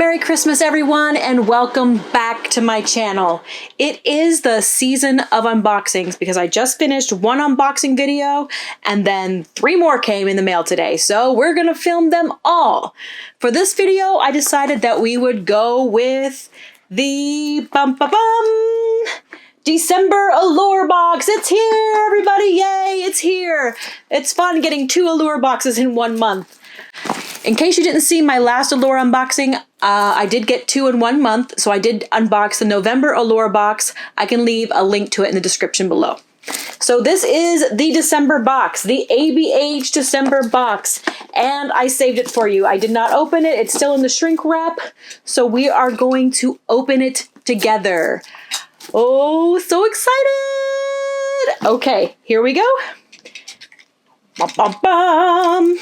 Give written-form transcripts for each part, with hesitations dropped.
Merry Christmas everyone and welcome back to my channel. It is the season of unboxings because I just finished one unboxing video and then 3 more came in the mail today. So we're gonna film them all. For this video, I decided that we would go with the December Allure box. It's here, everybody, yay, it's here. It's fun getting 2 Allure boxes in 1 month. In case you didn't see my last Allure unboxing, I did get 2 in 1 month, so I did unbox the November Allure box. I can leave a link to it in the description below. So this is the December box, the ABH December box, and I saved it for you. I did not open it, it's still in the shrink wrap, so we are going to open it together. Oh, so excited! Okay, here we go. Bum, bum, bum.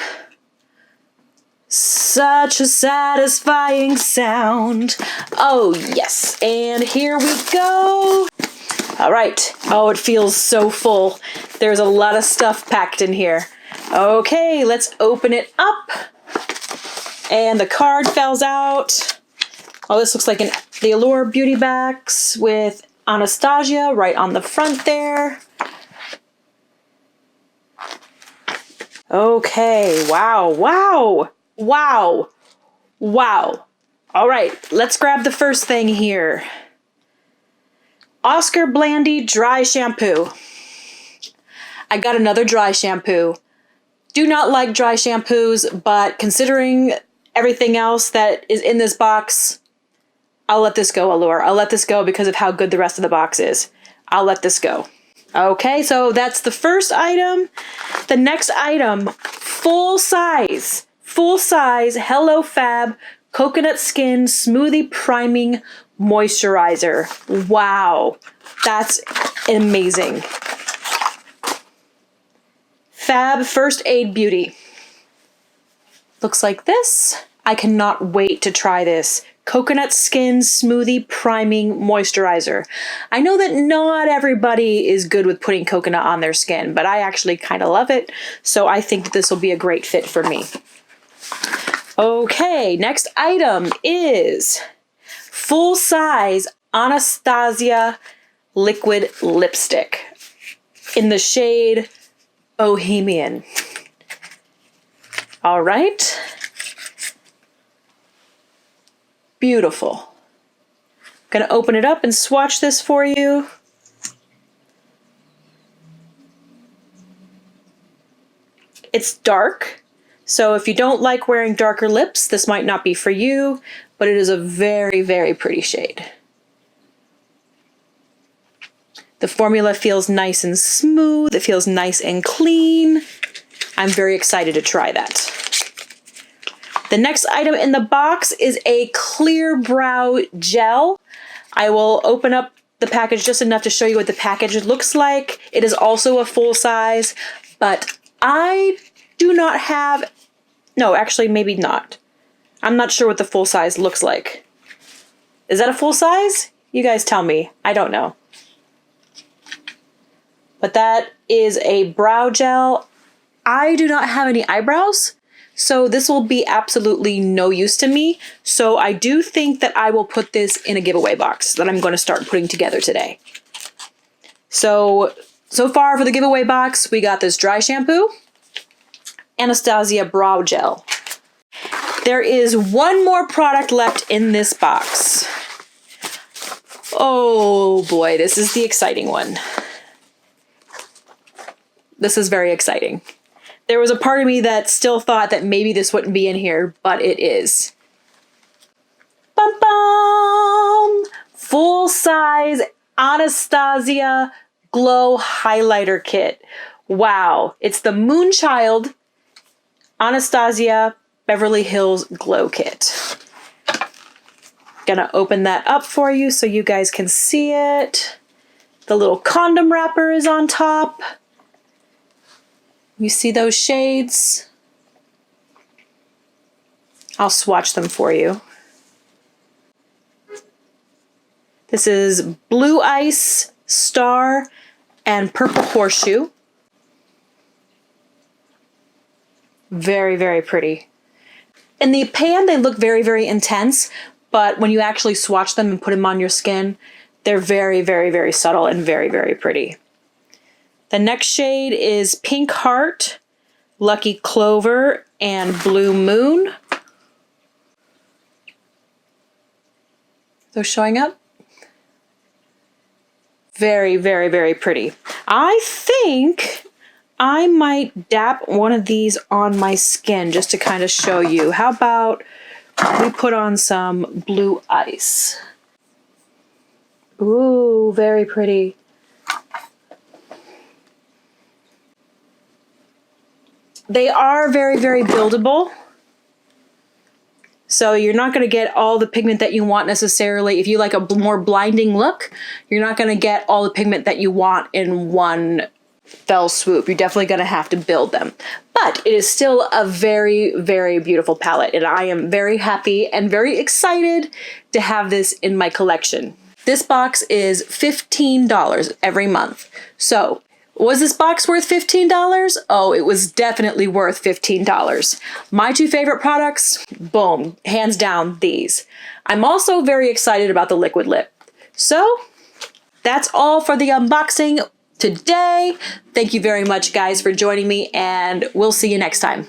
Such a satisfying sound. Oh, yes. And here we go. All right. Oh, it feels so full. There's a lot of stuff packed in here. Okay, let's open it up. And the card falls out. Oh, this looks like the Allure beauty bags with Anastasia right on the front there. Okay, wow, wow. Wow. Wow. All right, let's grab the first thing here. Oscar Blandy Dry Shampoo. I got another dry shampoo. Do not like dry shampoos, but considering everything else that is in this box, I'll let this go, Allure. I'll let this go because of how good the rest of the box is. I'll let this go. Okay, so that's the first item. The next item, full size Hello Fab Coconut Skin Smoothie Priming Moisturizer. Wow, that's amazing. Fab First Aid Beauty. Looks like this. I cannot wait to try this. Coconut Skin Smoothie Priming Moisturizer. I know that not everybody is good with putting coconut on their skin, but I actually kind of love it, so I think that this will be a great fit for me. Okay, next item is full-size Anastasia liquid lipstick in the shade Bohemian. All right. Beautiful. Gonna open it up and swatch this for you. It's dark, so if you don't like wearing darker lips, this might not be for you, but it is a very, very pretty shade. The formula feels nice and smooth. It feels nice and clean. I'm very excited to try that. The next item in the box is a clear brow gel. I will open up the package just enough to show you what the package looks like. It is also a full size, but I do not have, no, actually maybe not. I'm not sure what the full size looks like. Is that a full size? You guys tell me. I don't know. But that is a brow gel. I do not have any eyebrows, so this will be absolutely no use to me. So I do think that I will put this in a giveaway box that I'm going to start putting together today. So far for the giveaway box, we got this dry shampoo, Anastasia brow gel. There is one more product left in this box. Oh boy, this is the exciting one. This is very exciting. There was a part of me that still thought that maybe this wouldn't be in here, but it is. Bum bum! Full size Anastasia Glow Highlighter Kit. Wow, it's the Moonchild Anastasia Beverly Hills Glow Kit. Gonna open that up for you so you guys can see it. The little condom wrapper is on top. You see those shades? I'll swatch them for you. This is Blue Ice, Star, and Purple Horseshoe. Very, very pretty. In the pan, they look very, very intense, but when you actually swatch them and put them on your skin, they're very, very, very subtle and very, very pretty. The next shade is Pink Heart, Lucky Clover, and Blue Moon. Those showing up? Very, very, very pretty. I think I might dap one of these on my skin just to kind of show you. How about we put on some Blue Ice? Ooh, very pretty. They are very, very buildable. So you're not going to get all the pigment that you want necessarily. If you like a more blinding look, you're not going to get all the pigment that you want in one fell swoop. You're definitely going to have to build them. But it is still a very, very beautiful palette, and I am very happy and very excited to have this in my collection. This box is $15 every month. So, was this box worth $15? Oh, it was definitely worth $15. My two favorite products, boom, hands down, these. I'm also very excited about the liquid lip. So, that's all for the unboxing today. Thank you very much, guys, for joining me, and we'll see you next time.